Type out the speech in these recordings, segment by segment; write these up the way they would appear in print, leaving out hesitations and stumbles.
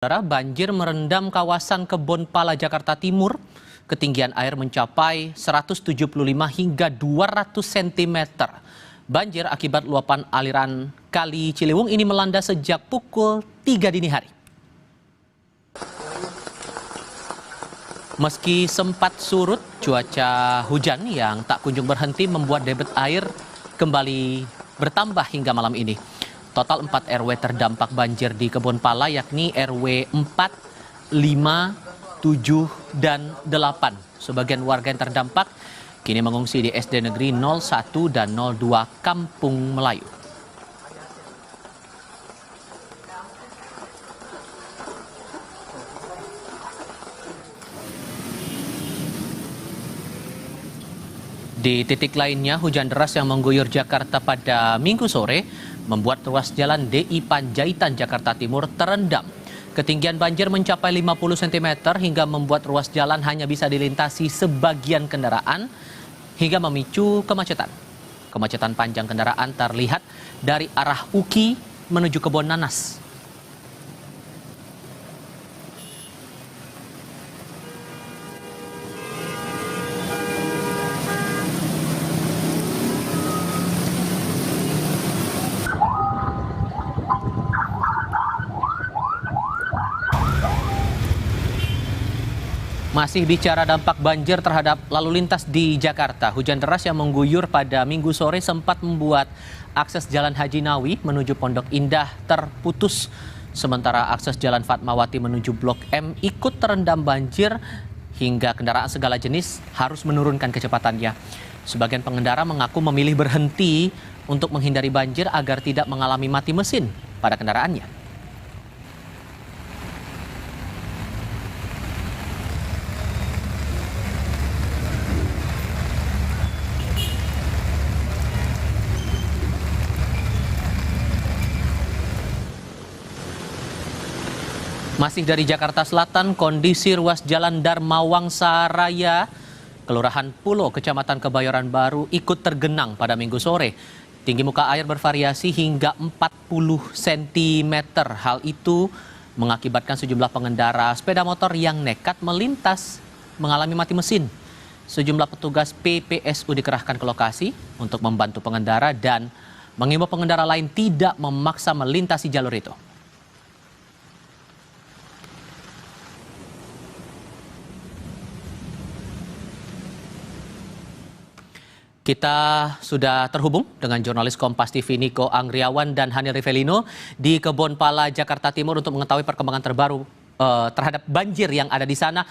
Saudara, banjir merendam kawasan Kebon Pala, Jakarta Timur. Ketinggian air mencapai 175 hingga 200 cm. Banjir akibat luapan aliran Kali Ciliwung ini melanda sejak pukul 3 dini hari. Meski sempat surut, cuaca hujan yang tak kunjung berhenti membuat debit air kembali bertambah hingga malam ini. Total 4 RW terdampak banjir di Kebon Pala, yakni RW 4, 5, 7, dan 8. Sebagian warga yang terdampak kini mengungsi di SD Negeri 01 dan 02 Kampung Melayu. Di titik lainnya, hujan deras yang mengguyur Jakarta pada Minggu sore membuat ruas jalan DI Panjaitan, Jakarta Timur terendam. Ketinggian banjir mencapai 50 cm hingga membuat ruas jalan hanya bisa dilintasi sebagian kendaraan hingga memicu kemacetan. Kemacetan panjang kendaraan terlihat dari arah UKI menuju Kebon Nanas. Masih bicara dampak banjir terhadap lalu lintas di Jakarta, hujan deras yang mengguyur pada Minggu sore sempat membuat akses Jalan Haji Nawi menuju Pondok Indah terputus. Sementara akses Jalan Fatmawati menuju Blok M ikut terendam banjir hingga kendaraan segala jenis harus menurunkan kecepatannya. Sebagian pengendara mengaku memilih berhenti untuk menghindari banjir agar tidak mengalami mati mesin pada kendaraannya. Masih dari Jakarta Selatan, kondisi ruas Jalan Dharma Wangsa Raya, Kelurahan Pulo, Kecamatan Kebayoran Baru ikut tergenang pada Minggu sore. Tinggi muka air bervariasi hingga 40 cm. Hal itu mengakibatkan sejumlah pengendara sepeda motor yang nekat melintas mengalami mati mesin. Sejumlah petugas PPSU dikerahkan ke lokasi untuk membantu pengendara dan mengimbau pengendara lain tidak memaksa melintasi jalur itu. Kita sudah terhubung dengan jurnalis Kompas TV Niko Anggriawan dan Hani Rivelino di Kebon Pala, Jakarta Timur untuk mengetahui perkembangan terbaru terhadap banjir yang ada di sana.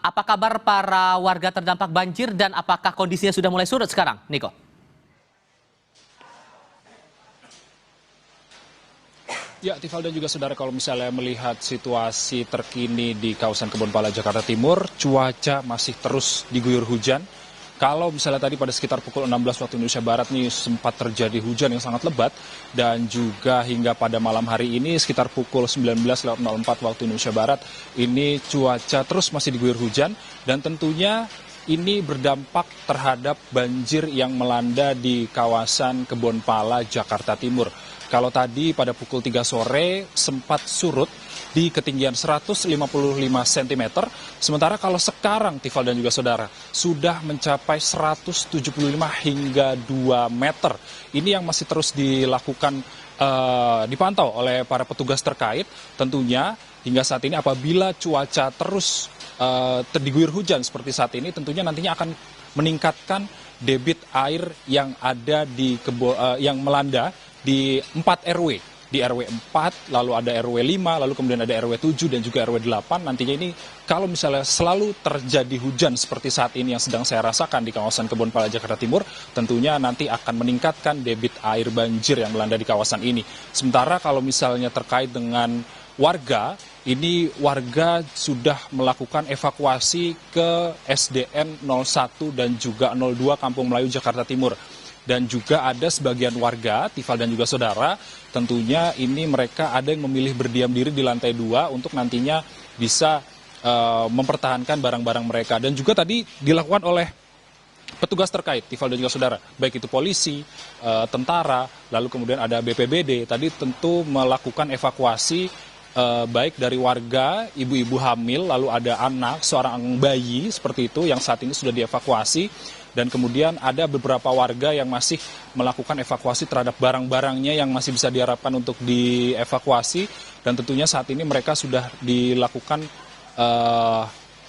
Apa kabar para warga terdampak banjir dan apakah kondisinya sudah mulai surut sekarang, Niko? Ya, Tifal dan juga saudara, kalau misalnya melihat situasi terkini di kawasan Kebon Pala, Jakarta Timur, cuaca masih terus diguyur hujan. Kalau misalnya tadi pada sekitar pukul 16 waktu Indonesia Barat nih sempat terjadi hujan yang sangat lebat, dan juga hingga pada malam hari ini sekitar pukul 19.04 waktu Indonesia Barat ini cuaca terus masih diguyur hujan, dan tentunya ini berdampak terhadap banjir yang melanda di kawasan Kebon Pala, Jakarta Timur. Kalau tadi pada pukul 3 sore sempat surut di ketinggian 155 cm, sementara kalau sekarang, Tifal dan juga saudara, sudah mencapai 175 hingga 2 meter. Ini yang masih terus dilakukan, dipantau oleh para petugas terkait. Tentunya hingga saat ini apabila cuaca terus diguyur hujan seperti saat ini, tentunya nantinya akan meningkatkan debit air yang ada di yang melanda di 4 RW. Di RW 4, lalu ada RW 5, lalu kemudian ada RW 7 dan juga RW 8. Nantinya ini kalau misalnya selalu terjadi hujan seperti saat ini yang sedang saya rasakan di kawasan Kebon Pala, Jakarta Timur, tentunya nanti akan meningkatkan debit air banjir yang melanda di kawasan ini. Sementara kalau misalnya terkait dengan warga, ini warga sudah melakukan evakuasi ke SDN 01 dan juga 02 Kampung Melayu, Jakarta Timur. Dan juga ada sebagian warga, Tifal dan juga saudara, tentunya ini mereka ada yang memilih berdiam diri di lantai 2 untuk nantinya bisa mempertahankan barang-barang mereka. Dan juga tadi dilakukan oleh petugas terkait, Tifal dan juga saudara, baik itu polisi, tentara, lalu kemudian ada BPBD, tadi tentu melakukan evakuasi baik dari warga, ibu-ibu hamil, lalu ada anak, seorang bayi seperti itu yang saat ini sudah dievakuasi. Dan kemudian ada beberapa warga yang masih melakukan evakuasi terhadap barang-barangnya yang masih bisa diharapkan untuk dievakuasi. Dan tentunya saat ini mereka sudah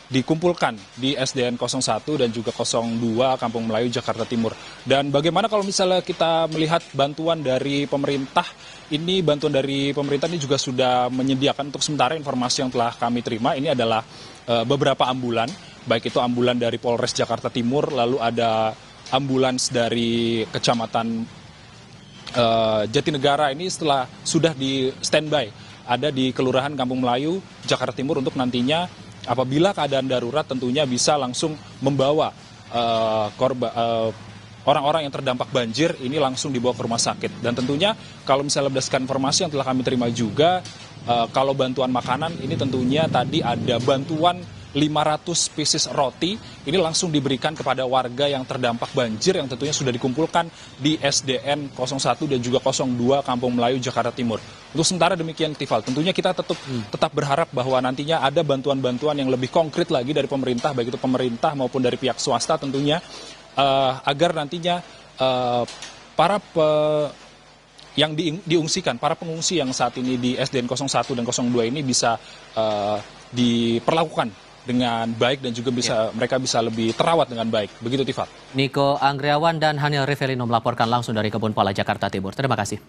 dikumpulkan di SDN 01 dan juga 02 Kampung Melayu, Jakarta Timur. Dan bagaimana kalau misalnya kita melihat bantuan dari pemerintah, bantuan dari pemerintah ini juga sudah menyediakan untuk sementara informasi yang telah kami terima, ini adalah beberapa ambulan, baik itu ambulan dari Polres Jakarta Timur, lalu ada ambulans dari Kecamatan Jatinegara ini sudah di standby, ada di Kelurahan Kampung Melayu, Jakarta Timur untuk nantinya apabila keadaan darurat tentunya bisa langsung membawa orang-orang yang terdampak banjir ini langsung dibawa ke rumah sakit. Dan tentunya kalau misalnya berdasarkan informasi yang telah kami terima juga, kalau bantuan makanan ini tentunya tadi ada bantuan 500 pieces roti, ini langsung diberikan kepada warga yang terdampak banjir yang tentunya sudah dikumpulkan di SDN 01 dan juga 02 Kampung Melayu, Jakarta Timur. Untuk sementara demikian, Tifal. Tentunya kita tetap berharap bahwa nantinya ada bantuan-bantuan yang lebih konkret lagi dari pemerintah, baik itu pemerintah maupun dari pihak swasta tentunya, agar nantinya yang diungsikan, para pengungsi yang saat ini di SDN 01 dan 02 ini bisa diperlakukan dengan baik dan juga mereka bisa lebih terawat dengan baik. Begitu, Tifat. Niko Anggriawan dan Hanil Rivelino melaporkan langsung dari Kebun Pala, Jakarta Timur. Terima kasih.